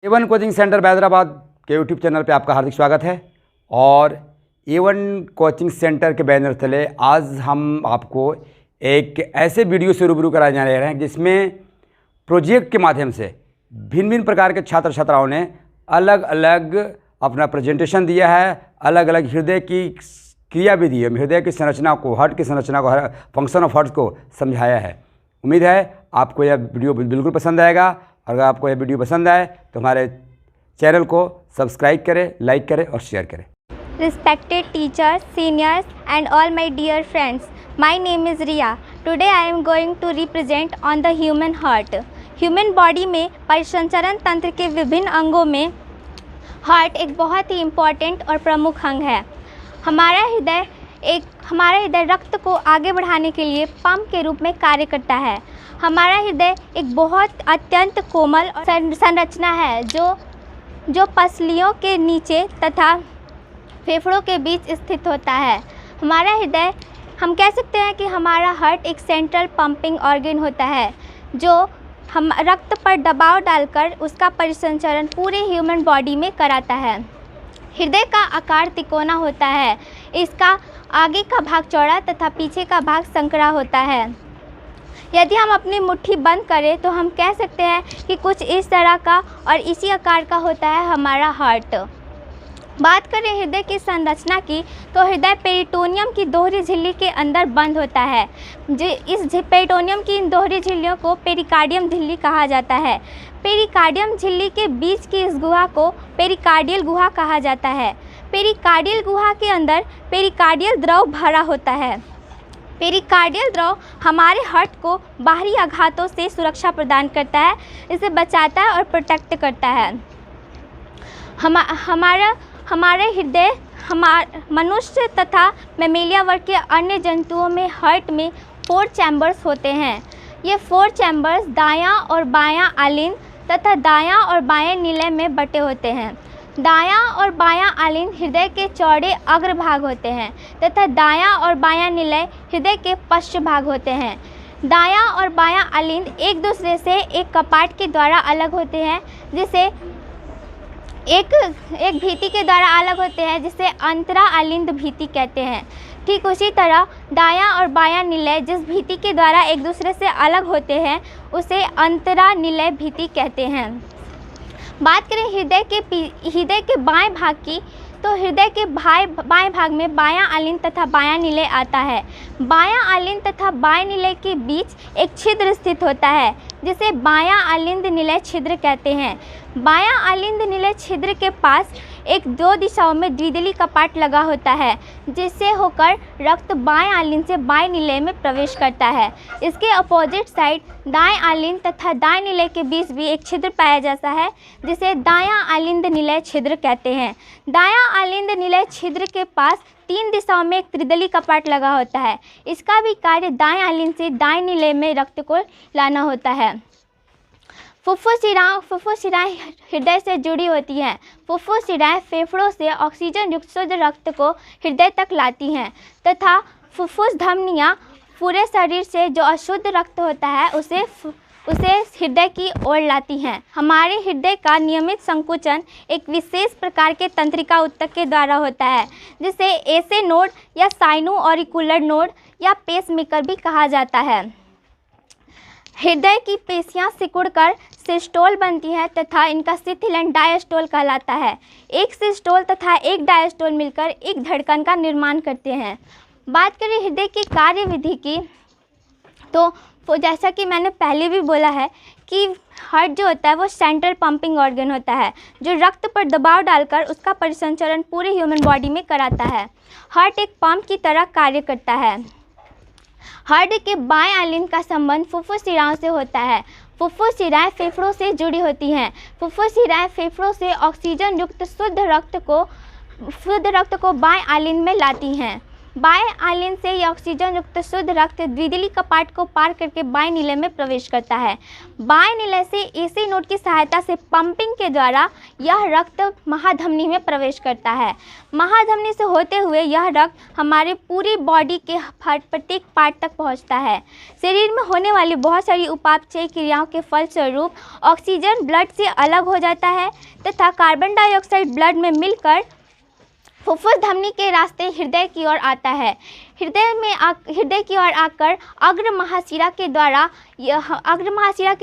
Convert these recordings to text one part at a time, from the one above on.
A1 coaching centre Hyderabad के YouTube channel पे आपका हार्दिक स्वागत है। और A1 कोचिंकोचिंग सेंटर के बैनर तले आज हम आपको एक ऐसे वीडियो से रूबरू कराने जा रहे हैं जिसमें प्रोजेक्ट के माध्यम से भिन्न भिन्न प्रकार के छात्र छात्राओं ने अलग अलग अपना प्रेजेंटेशन दिया है, अलग अलग हृदय की क्रियाविधि, हृदय की संरचना को, हार्ट की संरचना को, फंक्शन ऑफ हार्ट को समझाया है। उम्मीद है आपको यह वीडियो बिल्कुल पसंद आएगा। और अगर आपको यह वीडियो पसंद आए तो हमारे चैनल को सब्सक्राइब करें, लाइक करें और शेयर करें। Respected teachers, seniors and all my dear friends, my name is Riya. Today I am going to represent on the human heart. Human body में परिसंचरण तंत्र के विभिन्न अंगों में हार्ट एक बहुत ही इम्पॉर्टेंट और प्रमुख अंग है। हमारा हृदय रक्त को आगे बढ़ाने के लिए पंप के रूप में कार्य करता है। हमारा हृदय एक बहुत अत्यंत कोमल और संरचना है जो पसलियों के नीचे तथा फेफड़ों के बीच स्थित होता है। हमारा हृदय, हम कह सकते हैं कि हमारा हार्ट एक सेंट्रल पंपिंग ऑर्गन होता है जो हम रक्त पर दबाव डालकर उसका परिसंचरण पूरे ह्यूमन बॉडी में कराता है। हृदय का आकार तिकोना होता है। इसका आगे का भाग चौड़ा तथा पीछे का भाग संकरा होता है। यदि हम अपनी मुट्ठी बंद करें तो हम कह सकते हैं कि कुछ इस तरह का और इसी आकार का होता है हमारा हार्ट। बात करें हृदय की संरचना की तो हृदय पेरिटोनियम की दोहरी झिल्ली के अंदर बंद होता है। इस पेरिटोनियम की इन दोहरी झिल्लियों को पेरिकार्डियम झिल्ली कहा जाता है। पेरिकार्डियम झिल्ली के बीच की इस गुहा को पेरिकार्डियल गुहा कहा जाता है। पेरिकार्डियल गुहा के अंदर पेरिकार्डियल द्रव भरा होता है। पेरिकार्डियल द्रव हमारे हार्ट को बाहरी आघातों से सुरक्षा प्रदान करता है, इसे बचाता है और प्रोटेक्ट करता है। हमारे हृदय मनुष्य तथा मैमेलिया वर्ग के अन्य जंतुओं में हार्ट में 4 चैम्बर्स होते हैं। ये 4 चैम्बर्स दायां और बायां आलिंद तथा दायां और बाएं निलय में बटे होते हैं। दायां और बायां आलिंद हृदय के चौड़े अग्र भाग होते हैं तथा दायां और बायां निलय हृदय के पश्च भाग होते हैं। दायां और बायां आलिंद एक दूसरे से एक कपाट के द्वारा अलग होते हैं, जिसे एक भित्ति के द्वारा अलग होते हैं, जिसे अंतरा आलिंद भित्ति कहते हैं। ठीक उसी तरह दायां और बायां निलय जिस भित्ति के द्वारा एक दूसरे से अलग होते हैं उसे अंतरा निलय भित्ति कहते हैं। बात करें हृदय के बाएं भाग की तो हृदय के बाएं भाग में बायां आलिंद तथा बायां निलय आता है। बायां आलिंद तथा बाएं निलय के बीच एक छिद्र स्थित होता है जिसे बायां आलिंद निलय छिद्र कहते हैं। बायां आलिंद निलय छिद्र के पास एक 2 दिशाओं में द्विदलीय कपाट लगा होता है, जिससे होकर रक्त बाएं आलिंद से बाएं निलय में प्रवेश करता है। इसके अपोजिट साइड दाएं आलिंद तथा दाएं निलय के बीच भी एक छिद्र पाया जाता है, जिसे दायां आलिंद निलय छिद्र कहते हैं। दायां आलिंद निलय छिद्र के पास 3 दिशाओं में एक त्रिदलीय कपाट लगा होता है। इसका भी कार्य दाएं आलिंद से दाएं निलय में रक्त को लाना होता है। फुफ्फुसिराएं हृदय से जुड़ी होती हैं। फुफ्फुसिराएं फेफड़ों से ऑक्सीजन युक्त शुद्ध रक्त को हृदय तक लाती हैं तथा फुफ्फुस धमनियां पूरे शरीर से जो अशुद्ध रक्त होता है उसे हृदय की ओर लाती हैं। हमारे हृदय का नियमित संकुचन एक विशेष प्रकार के तंत्रिका ऊतक के द्वारा होता है, जिसे एसे नोड या साइनो ऑरिकुलर नोड या पेसमेकर भी कहा जाता है। हृदय की पेशियां सिकुड़कर सिस्टोल बनती हैं तथा इनका शिथिलन डायस्टोल कहलाता है। एक सिस्टोल तथा एक डायस्टोल मिलकर एक धड़कन का निर्माण करते हैं। बात करें हृदय की कार्यविधि की तो जैसा कि मैंने पहले भी बोला है कि हार्ट जो होता है वो सेंट्रल पंपिंग ऑर्गन होता है जो रक्त पर दबाव डालकर उसका परिसंचरण पूरे ह्यूमन बॉडी में कराता है। हार्ट एक पंप की तरह कार्य करता है। हार्ट के बाएं आलिंद का संबंध फुफ्फुसिराओं से होता है। फुफ्फुसिराएं फेफड़ों से जुड़ी होती हैं। फुफ्फुसिराएं फेफड़ों से ऑक्सीजन युक्त शुद्ध रक्त को बाएं आलिंद में लाती हैं। बाएं आलिन से यह ऑक्सीजन युक्त शुद्ध रक्त द्विदलीय कपाट को पार करके बाएं नीले में प्रवेश करता है। बाएं नीले से एसी नोड की सहायता से पंपिंग के द्वारा यह रक्त महाधमनी में प्रवेश करता है। महाधमनी से होते हुए यह रक्त हमारे पूरी बॉडी के प्रत्येक पार्ट तक पहुंचता है। शरीर में होने वाली बहुत सारी उपापचय क्रियाओं के फलस्वरूप ऑक्सीजन ब्लड से अलग हो जाता है तथा कार्बन डाइऑक्साइड ब्लड में मिलकर फुफ्फुस धमनी के रास्ते हृदय की ओर आता है। हृदय की ओर आकर अग्र महाशिरा के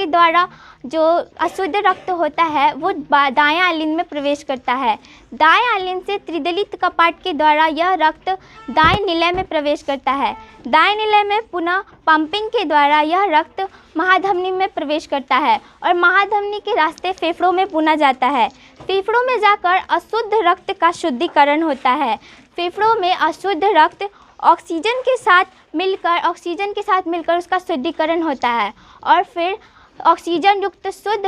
द्वारा जो अशुद्ध रक्त होता है वो दाएं आलिन में प्रवेश करता है। दाएं आलिन से त्रिदलित कपाट के द्वारा यह रक्त दाएं निलय में प्रवेश करता है। दाएं निलय में पुनः पंपिंग के द्वारा यह रक्त महाधमनी में प्रवेश करता है और महाधमनी के रास्ते फेफड़ों में पुनः जाता है। फेफड़ों में जाकर अशुद्ध रक्त का शुद्धिकरण होता है। फेफड़ों में अशुद्ध रक्त ऑक्सीजन के साथ मिलकर उसका शुद्धिकरण होता है और फिर ऑक्सीजन युक्त शुद्ध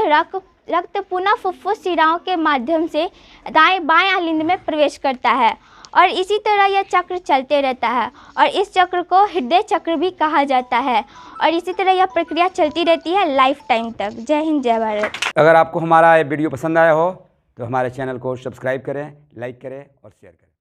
रक्त पुनः फुफ्फुस शिराओं के माध्यम से बाएं आलिंद में प्रवेश करता है और इसी तरह यह चक्र चलते रहता है और इस चक्र को हृदय चक्र भी कहा जाता है और इसी तरह यह प्रक्रिया चलती रहती है लाइफ टाइम तक। जय हिंद, जय भारत। अगर आपको हमारा ये वीडियो पसंद आया हो तो हमारे चैनल को सब्सक्राइब करें, लाइक करें और शेयर करें।